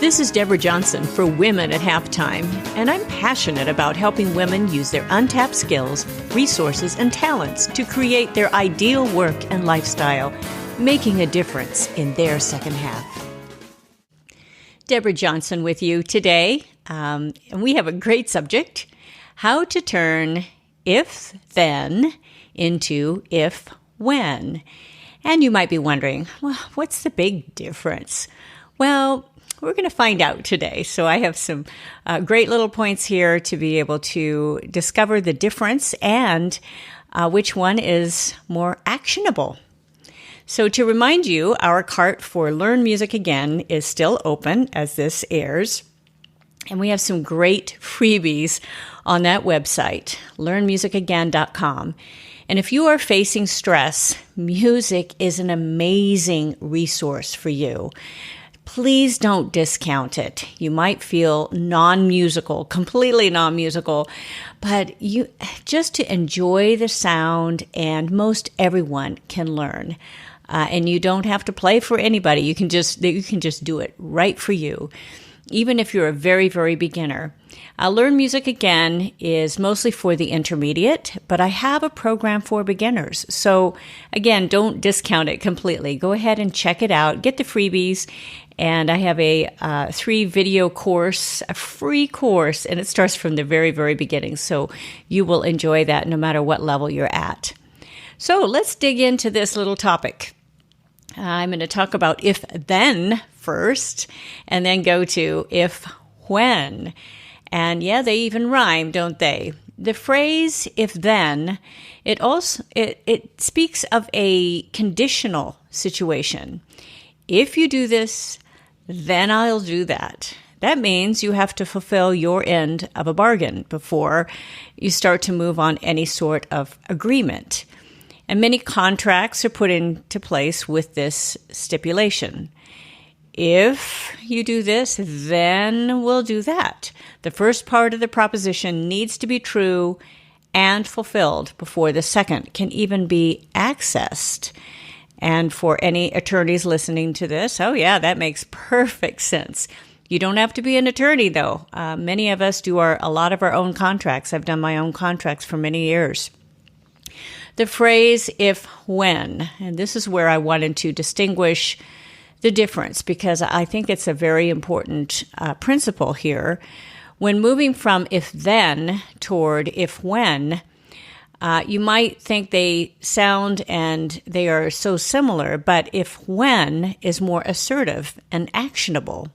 This is Deborah Johnson for Women at Halftime, and I'm passionate about helping women use their untapped skills, resources, and talents to create their ideal work and lifestyle, making a difference in their second half. Deborah Johnson with you today, and we have a great subject, how to turn if-then into if-when. And you might be wondering, well, what's the big difference? Well, we're going to find out today. So I have some great little points here to be able to discover the difference and which one is more actionable. So to remind you, our cart for Learn Music Again is still open as this airs. And we have some great freebies on that website, learnmusicagain.com. And if you are facing stress, music is an amazing resource for you. Please don't discount it. You might feel non-musical, completely non-musical, but you just to enjoy the sound, and most everyone can learn. And you don't have to play for anybody. You can just do it right for you, even if you're a very, very beginner. Learn Music Again is mostly for the intermediate, but I have a program for beginners. So again, don't discount it completely. Go ahead and check it out. Get the freebies. And I have a 3-video course, a free course, and it starts from the very, very beginning. So you will enjoy that no matter what level you're at. So let's dig into this little topic. I'm going to talk about if-then first, and then go to if-when. And yeah, they even rhyme, don't they? The phrase if-then, it speaks of a conditional situation. If you do this, then I'll do that. That means you have to fulfill your end of a bargain before you start to move on any sort of agreement. And many contracts are put into place with this stipulation. If you do this, then we'll do that. The first part of the proposition needs to be true and fulfilled before the second can even be accessed. And for any attorneys listening to this, oh yeah, that makes perfect sense. You don't have to be an attorney, though. Many of us do a lot of our own contracts. I've done my own contracts for many years. The phrase if-when, and this is where I wanted to distinguish the difference, because I think it's a very important principle here. When moving from if-then toward if-when, you might think they sound and they are so similar, but if-when is more assertive and actionable.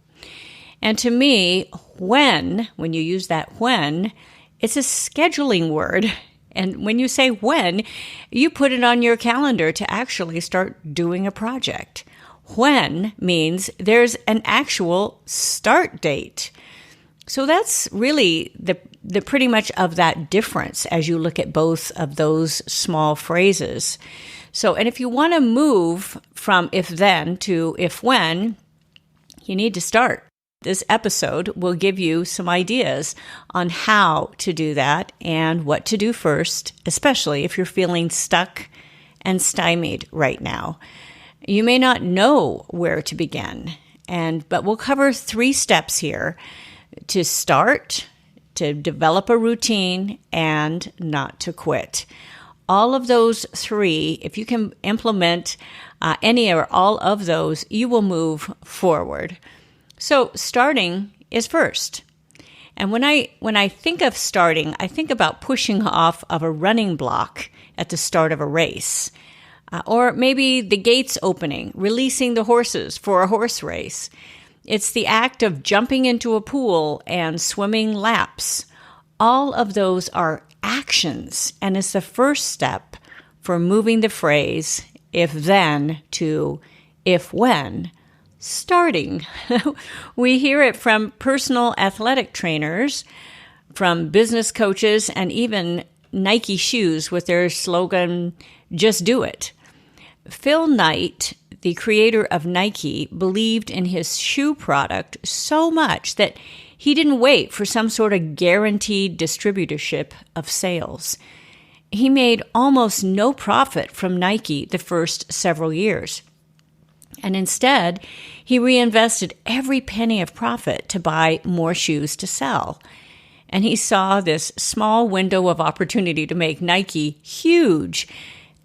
And to me, when you use that when, it's a scheduling word. And when you say when, you put it on your calendar to actually start doing a project. When means there's an actual start date. So that's really the pretty much of that difference as you look at both of those small phrases. So, and if you want to move from if-then to if-when, you need to start. This episode will give you some ideas on how to do that and what to do first, especially if you're feeling stuck and stymied right now. You may not know where to begin, but we'll cover 3 steps here: to start, to develop a routine, and not to quit. All of those 3, if you can implement any or all of those, you will move forward. So starting is first. And when I think of starting, I think about pushing off of a running block at the start of a race. Or maybe the gates opening, releasing the horses for a horse race. It's the act of jumping into a pool and swimming laps. All of those are actions, and it's the first step for moving the phrase if-then to if-when, starting. We hear it from personal athletic trainers, from business coaches, and even Nike shoes with their slogan, "Just do it." Phil Knight, the creator of Nike, believed in his shoe product so much that he didn't wait for some sort of guaranteed distributorship of sales. He made almost no profit from Nike the first several years. And instead, he reinvested every penny of profit to buy more shoes to sell. And he saw this small window of opportunity to make Nike huge.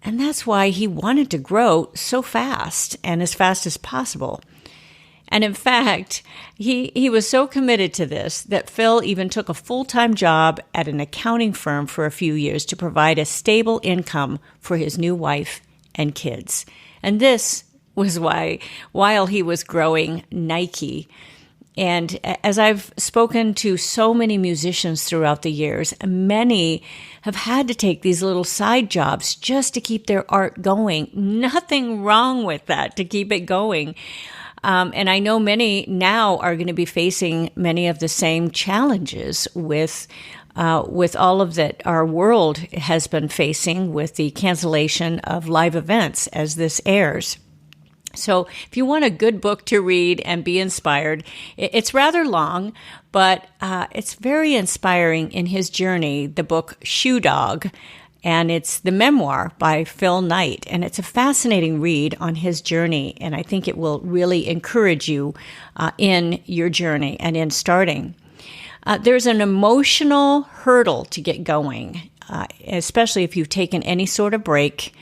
And that's why he wanted to grow so fast and as fast as possible. And in fact, he was so committed to this that Phil even took a full-time job at an accounting firm for a few years to provide a stable income for his new wife and kids. And this was while he was growing Nike. And as I've spoken to so many musicians throughout the years, many have had to take these little side jobs just to keep their art going. Nothing wrong with that, to keep it going. And I know many now are going to be facing many of the same challenges with all of that our world has been facing with the cancellation of live events as this airs. So if you want a good book to read and be inspired, it's rather long, but it's very inspiring in his journey, the book Shoe Dog, and it's the memoir by Phil Knight. And it's a fascinating read on his journey, and I think it will really encourage you in your journey and in starting. There's an emotional hurdle to get going, especially if you've taken any sort of break,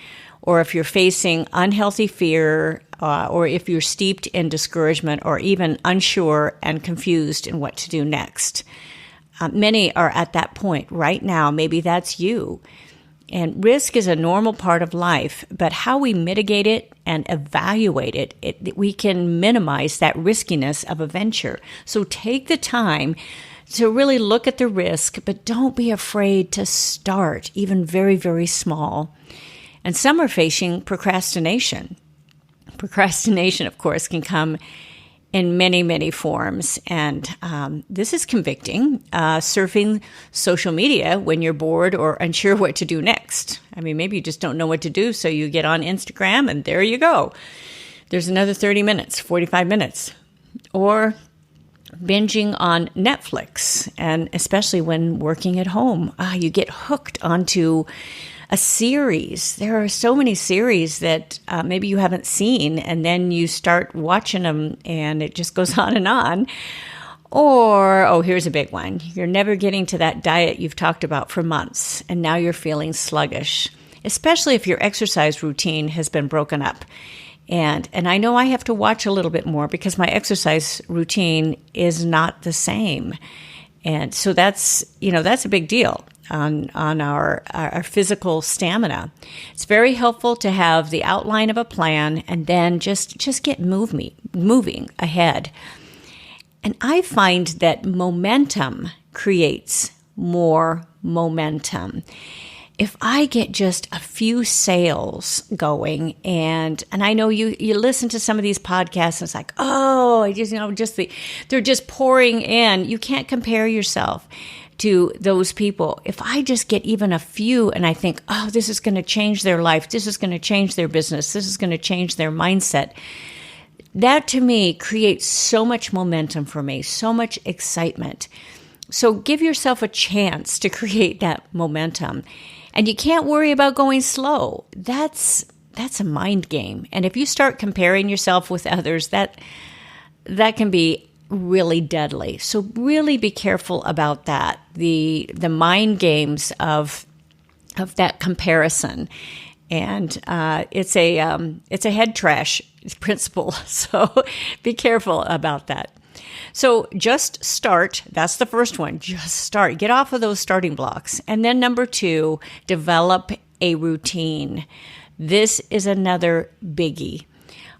or if you're facing unhealthy fear, or if you're steeped in discouragement, or even unsure and confused in what to do next. Many are at that point right now. Maybe that's you. And risk is a normal part of life, but how we mitigate it and evaluate it, we can minimize that riskiness of a venture. So take the time to really look at the risk, but don't be afraid to start, even very, very small. And some are facing procrastination. Procrastination, of course, can come in many, many forms. And this is convicting, surfing social media when you're bored or unsure what to do next. I mean, maybe you just don't know what to do, so you get on Instagram and there you go. There's another 30 minutes, 45 minutes. Or binging on Netflix, and especially when working at home, you get hooked onto a series. There are so many series that maybe you haven't seen, and then you start watching them and it just goes on and on. Or, here's a big one. You're never getting to that diet you've talked about for months, and now you're feeling sluggish, especially if your exercise routine has been broken up. And I know I have to watch a little bit more because my exercise routine is not the same. And so that's a big deal on our physical stamina. It's very helpful to have the outline of a plan and then just get moving ahead. And I find that momentum creates more momentum. If I get just a few sales going, and I know you listen to some of these podcasts, and it's like, they're just pouring in. You can't compare yourself to those people. If I just get even a few, and I think, this is going to change their life, this is going to change their business, this is going to change their mindset, that to me creates so much momentum for me, so much excitement. So give yourself a chance to create that momentum. And you can't worry about going slow. That's a mind game. And if you start comparing yourself with others, that can be really deadly. So really be careful about that. The mind games of that comparison. And it's a head trash principle. So be careful about that. So just start. That's the first one. Just start. Get off of those starting blocks. And then number 2, develop a routine. This is another biggie.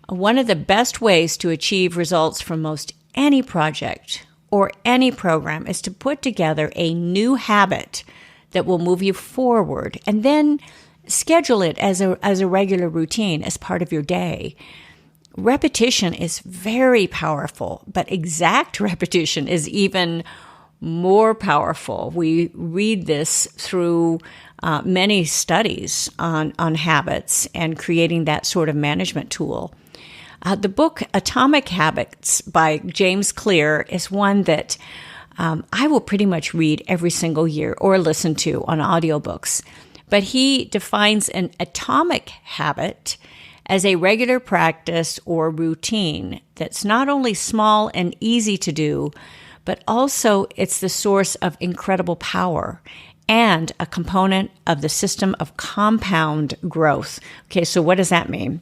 One of the best ways to achieve results from most any project or any program is to put together a new habit that will move you forward, and then schedule it as a regular routine as part of your day. Repetition is very powerful, but exact repetition is even more powerful. We read this through many studies on habits and creating that sort of management tool. The book Atomic Habits by James Clear is one that I will pretty much read every single year or listen to on audiobooks. But he defines an atomic habit as a regular practice or routine that's not only small and easy to do, but also it's the source of incredible power and a component of the system of compound growth. Okay, so what does that mean?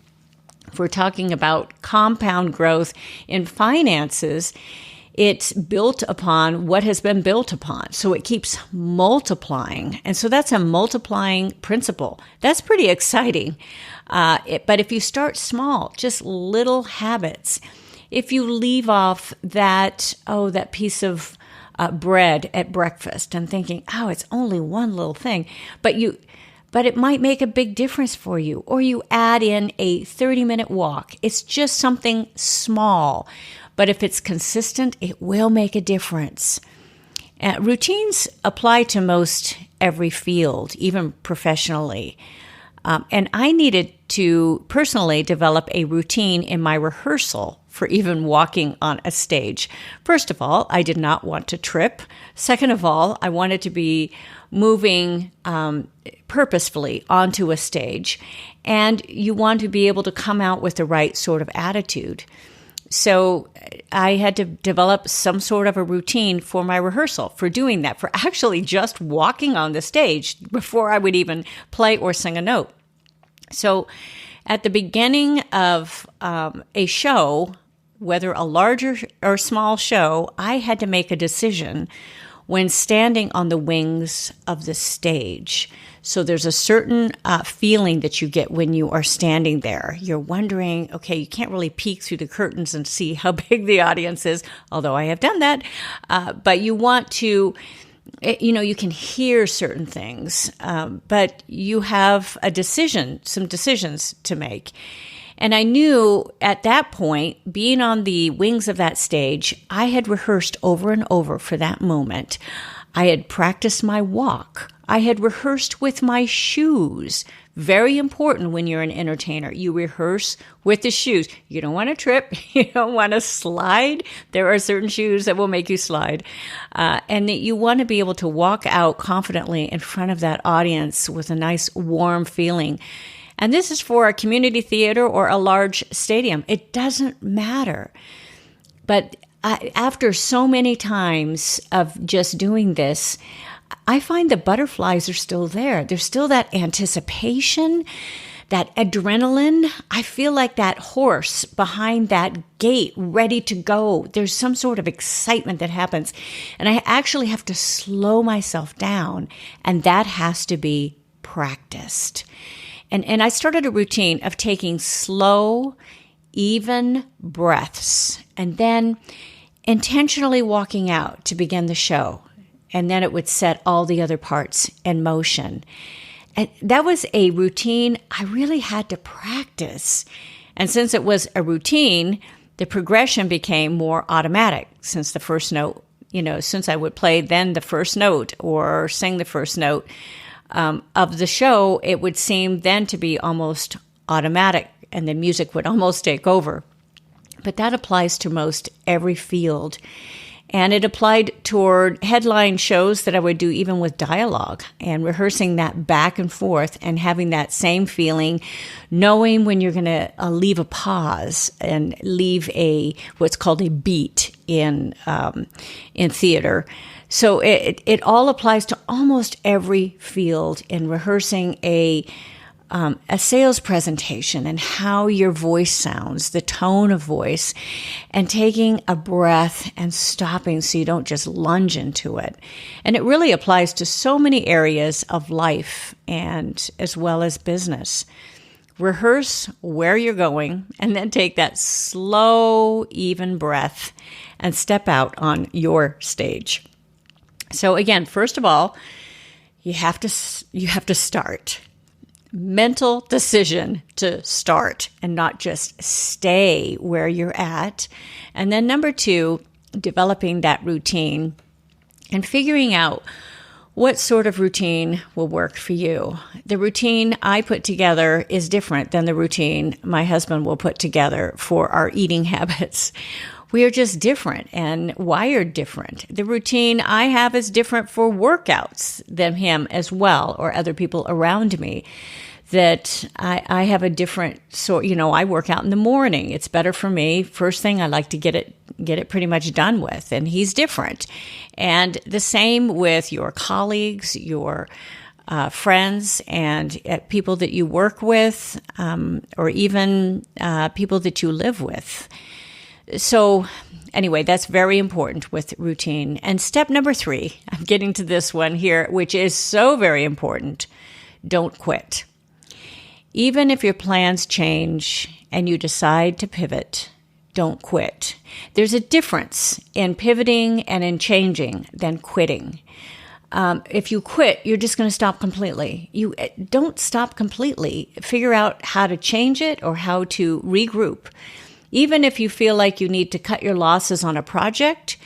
If we're talking about compound growth in finances, it's built upon what has been built upon. So it keeps multiplying. And so that's a multiplying principle. That's pretty exciting. But if you start small, just little habits, if you leave off that piece of bread at breakfast and thinking, it's only one little thing, but it might make a big difference for you. Or you add in a 30-minute walk. It's just something small. But if it's consistent, it will make a difference. Routines apply to most every field, even professionally. And I needed to personally develop a routine in my rehearsal for even walking on a stage. First of all, I did not want to trip. Second of all, I wanted to be moving purposefully onto a stage. And you want to be able to come out with the right sort of attitude. So I had to develop some sort of a routine for my rehearsal, for doing that, for actually just walking on the stage before I would even play or sing a note. So at the beginning of a show, whether a larger or small show, I had to make a decision when standing on the wings of the stage. So there's a certain feeling that you get when you are standing there. You're wondering, okay, you can't really peek through the curtains and see how big the audience is, although I have done that. But you want to, you can hear certain things, but you have some decisions to make. And I knew at that point, being on the wings of that stage, I had rehearsed over and over for that moment. I had practiced my walk. I had rehearsed with my shoes. Very important when you're an entertainer. You rehearse with the shoes. You don't want to trip. You don't want to slide. There are certain shoes that will make you slide. And that you want to be able to walk out confidently in front of that audience with a nice warm feeling. And this is for a community theater or a large stadium. It doesn't matter. But after so many times of just doing this, I find the butterflies are still there. There's still that anticipation, that adrenaline. I feel like that horse behind that gate ready to go. There's some sort of excitement that happens. And I actually have to slow myself down. And that has to be practiced. And I started a routine of taking slow, even breaths and then intentionally walking out to begin the show. And then it would set all the other parts in motion. And that was a routine I really had to practice. And since it was a routine, the progression became more automatic since the first note, since I would play then the first note or sing the first note of the show, it would seem then to be almost automatic and the music would almost take over. But that applies to most every field. And it applied toward headline shows that I would do even with dialogue and rehearsing that back and forth and having that same feeling, knowing when you're going to leave a pause and leave what's called a beat in theater. So it all applies to almost every field in rehearsing a sales presentation and how your voice sounds, the tone of voice, and taking a breath and stopping so you don't just lunge into it. And it really applies to so many areas of life and as well as business. Rehearse where you're going and then take that slow, even breath and step out on your stage. So again, first of all, you have to start. Mental decision to start and not just stay where you're at. And then number 2, developing that routine and figuring out what sort of routine will work for you. The routine I put together is different than the routine my husband will put together for our eating habits. We are just different and wired different. The routine I have is different for workouts than him as well, or other people around me. that I have a different sort. I work out in the morning. It's better for me. First thing, I like to get it pretty much done with, and he's different. And the same with your colleagues, your friends, and people that you work with, or even people that you live with. So anyway, that's very important with routine. And step number 3, I'm getting to this one here, which is so very important. Don't quit. Even if your plans change and you decide to pivot, don't quit. There's a difference in pivoting and in changing than quitting. If you quit, you're just going to stop completely. You don't stop completely. Figure out how to change it or how to regroup. Even if you feel like you need to cut your losses on a project,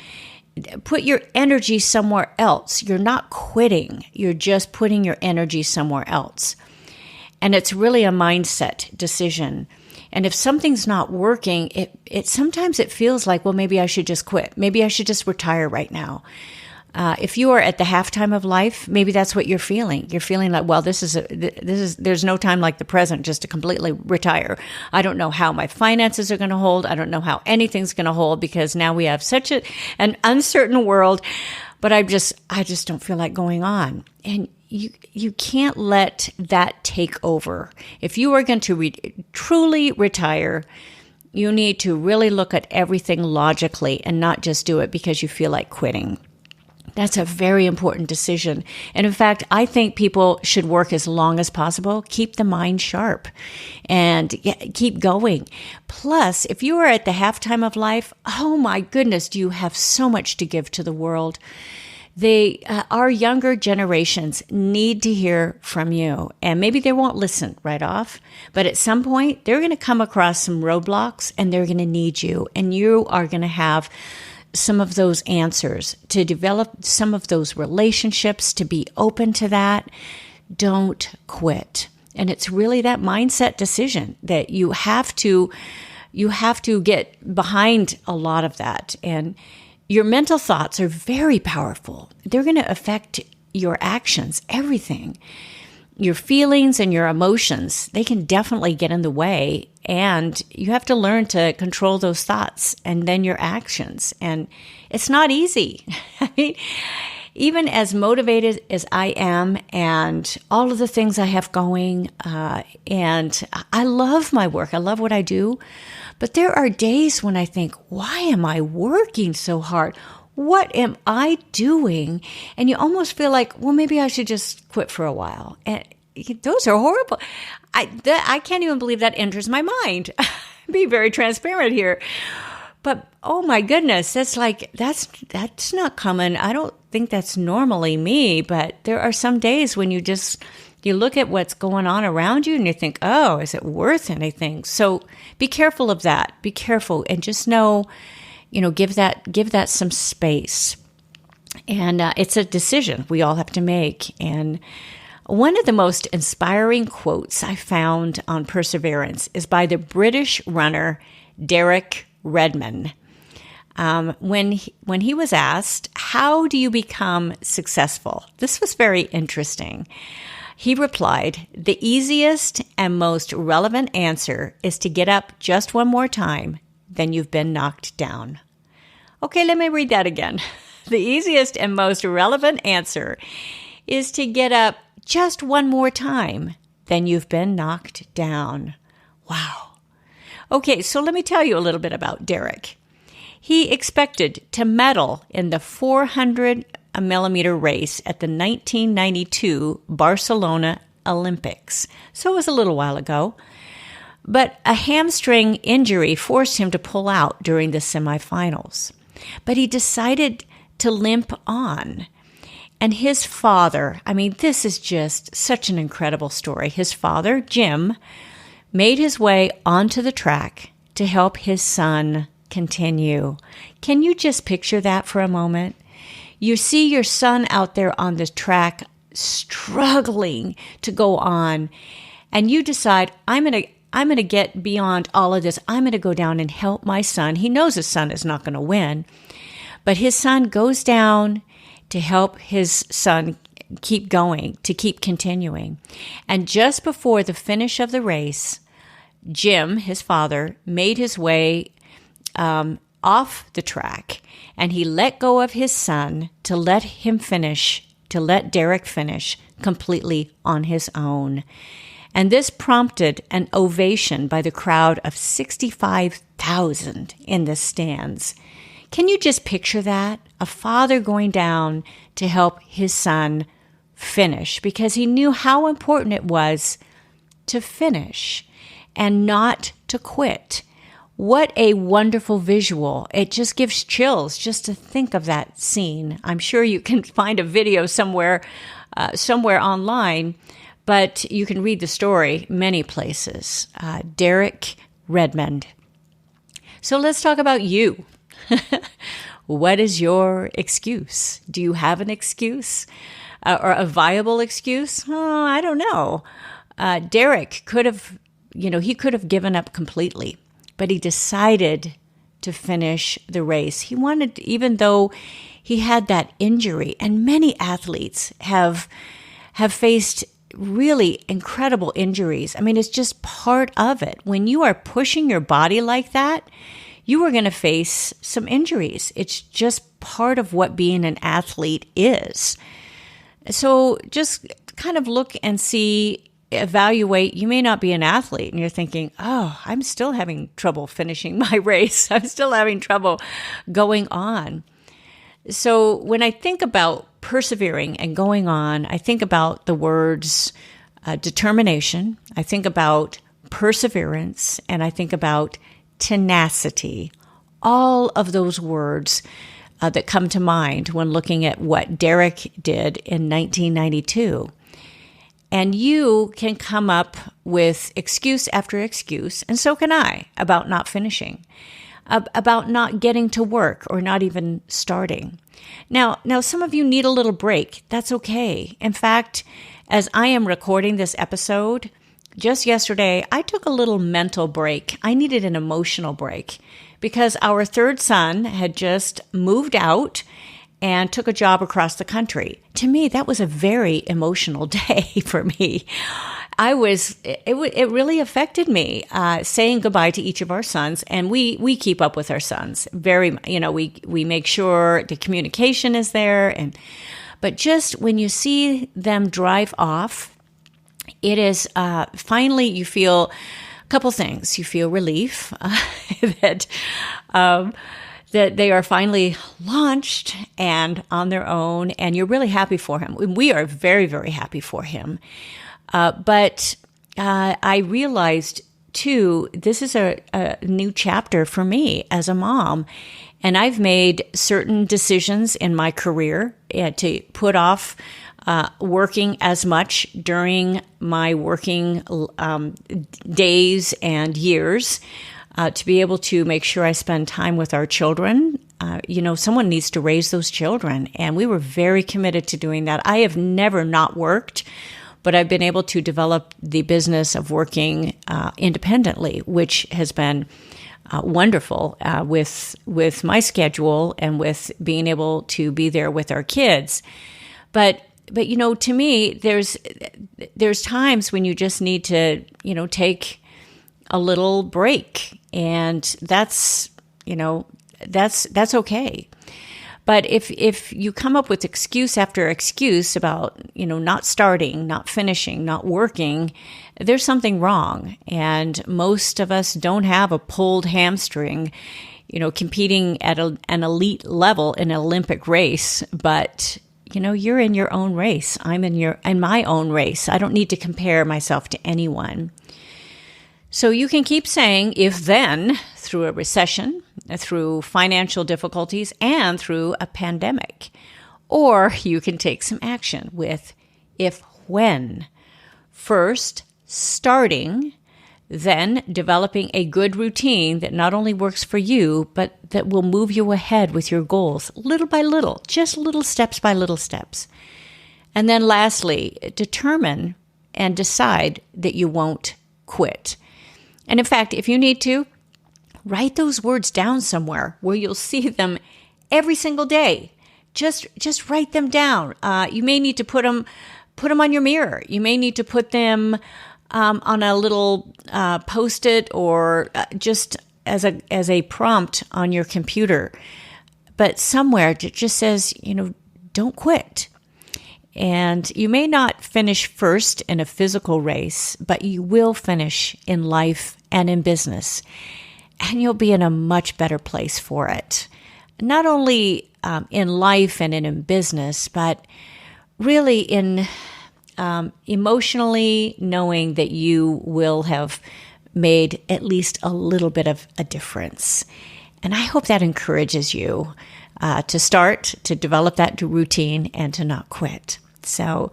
put your energy somewhere else. You're not quitting. You're just putting your energy somewhere else. And it's really a mindset decision. And if something's not working, it sometimes it feels like, well, maybe I should just quit. Maybe I should just retire right now. If you are at the halftime of life, maybe that's what you're feeling. You're feeling like, well, there's no time like the present just to completely retire. I don't know how my finances are going to hold. I don't know how anything's going to hold because now we have such an uncertain world. But I just don't feel like going on. And you can't let that take over. If you are going to truly retire, you need to really look at everything logically and not just do it because you feel like quitting. That's a very important decision. And in fact, I think people should work as long as possible, keep the mind sharp, and keep going. Plus, if you are at the halftime of life, oh my goodness, do you have so much to give to the world. Our younger generations need to hear from you, and maybe they won't listen right off, but at some point they're going to come across some roadblocks and they're going to need you, and you are going to have some of those answers to develop some of those relationships, to be open to that. Don't quit. And it's really that mindset decision that you have to get behind a lot of that. And your mental thoughts are very powerful. They're going to affect your actions, everything. Your feelings and your emotions, they can definitely get in the way. And you have to learn to control those thoughts and then your actions. And it's not easy. I mean, even as motivated as I am and all of the things I have going, and I love my work. I love what I do. But there are days when I think, why am I working so hard? What am I doing? And you almost feel like, well, maybe I should just quit for a while. And those are horrible. I can't even believe that enters my mind. Be very transparent here. But oh my goodness, that's not common. I don't think that's normally me, but there are some days when you look at what's going on around you and you think, oh, is it worth anything? So be careful of that. Be careful and just know, give that some space. And it's a decision we all have to make. And one of the most inspiring quotes I found on perseverance is by the British runner Derek Redmond. When he was asked, how do you become successful? This was very interesting. He replied, the easiest and most relevant answer is to get up just one more time, then you've been knocked down. Okay, let me read that again. The easiest and most relevant answer is to get up just one more time, then you've been knocked down. Wow. Okay, so let me tell you a little bit about Derek. He expected to medal in the 400-millimeter race at the 1992 Barcelona Olympics. So it was a little while ago. But a hamstring injury forced him to pull out during the semifinals. But he decided to limp on. And his father, this is just such an incredible story. His father, Jim, made his way onto the track to help his son continue. Can you just picture that for a moment? You see your son out there on the track struggling to go on, and you decide, I'm going to get beyond all of this. I'm going to go down and help my son. He knows his son is not going to win, but his son goes down to help his son keep going, to keep continuing. And just before the finish of the race, Jim, his father, made his way off the track, and he let go of his son to let Derek finish completely on his own. And this prompted an ovation by the crowd of 65,000 in the stands. Can you just picture that? A father going down to help his son finish because he knew how important it was to finish and not to quit. What a wonderful visual. It just gives chills just to think of that scene. I'm sure you can find a video somewhere online, but you can read the story many places. Derek Redmond. So let's talk about you. What is your excuse? Do you have an excuse or a viable excuse? Oh, I don't know. Derek could have, he could have given up completely, but he decided to finish the race. He wanted, even though he had that injury, and many athletes have faced really incredible injuries. I mean, it's just part of it. When you are pushing your body like that, you are going to face some injuries. It's just part of what being an athlete is. So just kind of look and see, evaluate. You may not be an athlete and you're thinking, oh, I'm still having trouble finishing my race. I'm still having trouble going on. So when I think about persevering and going on, I think about the words determination, I think about perseverance, and I think about tenacity. All of those words that come to mind when looking at what Derek did in 1992. And you can come up with excuse after excuse, and so can I, about not finishing, about not getting to work or not even starting. Now, some of you need a little break. That's okay. In fact, as I am recording this episode, just yesterday, I took a little mental break. I needed an emotional break because our third son had just moved out and took a job across the country. To me, that was a very emotional day for me. It really affected me, saying goodbye to each of our sons. And we keep up with our sons very, we make sure the communication is there. But just when you see them drive off, it is, finally you feel a couple things. You feel relief that they are finally launched and on their own, and you're really happy for him. We are very, very happy for him. But I realized, too, this is a new chapter for me as a mom. And I've made certain decisions in my career to put off working as much during my working days and years to be able to make sure I spend time with our children. Someone needs to raise those children. And we were very committed to doing that. I have never not worked, but I've been able to develop the business of working independently, which has been wonderful with my schedule and with being able to be there with our kids. But to me, there's times when you just need to, take a little break, and that's okay. But if you come up with excuse after excuse about, not starting, not finishing, not working, there's something wrong. And most of us don't have a pulled hamstring, competing at an elite level in an Olympic race. But, you're in your own race. I'm in my own race. I don't need to compare myself to anyone. So you can keep saying if then through a recession, through financial difficulties, and through a pandemic. Or you can take some action with if when. First, starting, then developing a good routine that not only works for you, but that will move you ahead with your goals little by little, just little steps by little steps. And then lastly, determine and decide that you won't quit. And in fact, if you need to, write those words down somewhere where you'll see them every single day. just write them down. You may need to put them on your mirror. You may need to put them on a little Post-it or just as a prompt on your computer. But somewhere it just says, don't quit. And you may not finish first in a physical race, but you will finish in life and in business. And you'll be in a much better place for it. Not only in life and in business, but really in emotionally knowing that you will have made at least a little bit of a difference. And I hope that encourages you to develop that routine and to not quit. So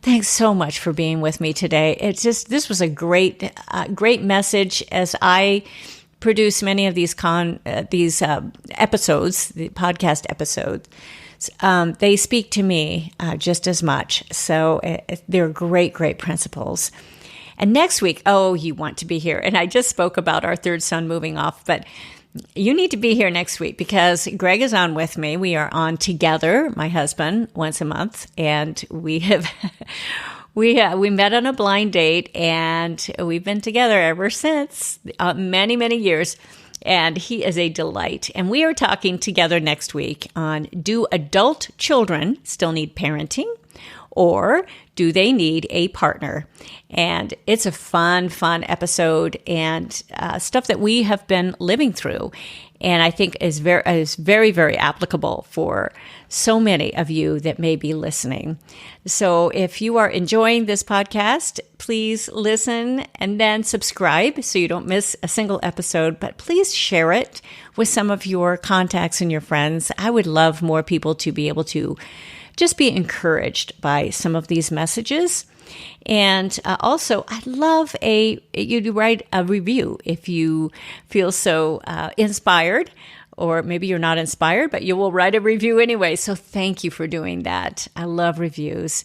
thanks so much for being with me today. This was a great message as I produce many of these episodes, the podcast episodes. They speak to me just as much. So they're great principles. And next week, you want to be here. And I just spoke about our third son moving off, but you need to be here next week because Greg is on with me. We are on together, my husband, once a month, and we have we met on a blind date, and we've been together ever since, many years. And he is a delight. And we are talking together next week on, do adult children still need parenting, or do they need a partner? And it's a fun episode and stuff that we have been living through. And I think is very applicable for so many of you that may be listening. So if you are enjoying this podcast, please listen and then subscribe so you don't miss a single episode. But please share it with some of your contacts and your friends. I would love more people to be able to just be encouraged by some of these messages. And also, I'd love you to write a review if you feel so inspired, or maybe you're not inspired, but you will write a review anyway. So thank you for doing that. I love reviews.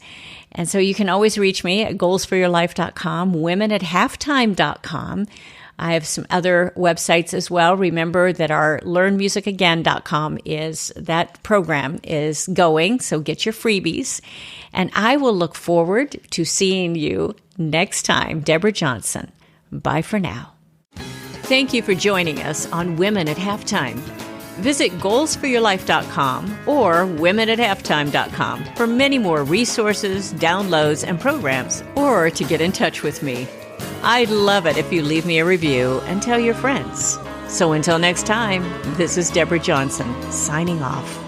And so you can always reach me at goalsforyourlife.com, womenathalftime.com. I have some other websites as well. Remember that our learnmusicagain.com that program is going, so get your freebies. And I will look forward to seeing you next time. Deborah Johnson. Bye for now. Thank you for joining us on Women at Halftime. Visit goalsforyourlife.com or womenathalftime.com for many more resources, downloads, and programs, or to get in touch with me. I'd love it if you leave me a review and tell your friends. So until next time, this is Deborah Johnson signing off.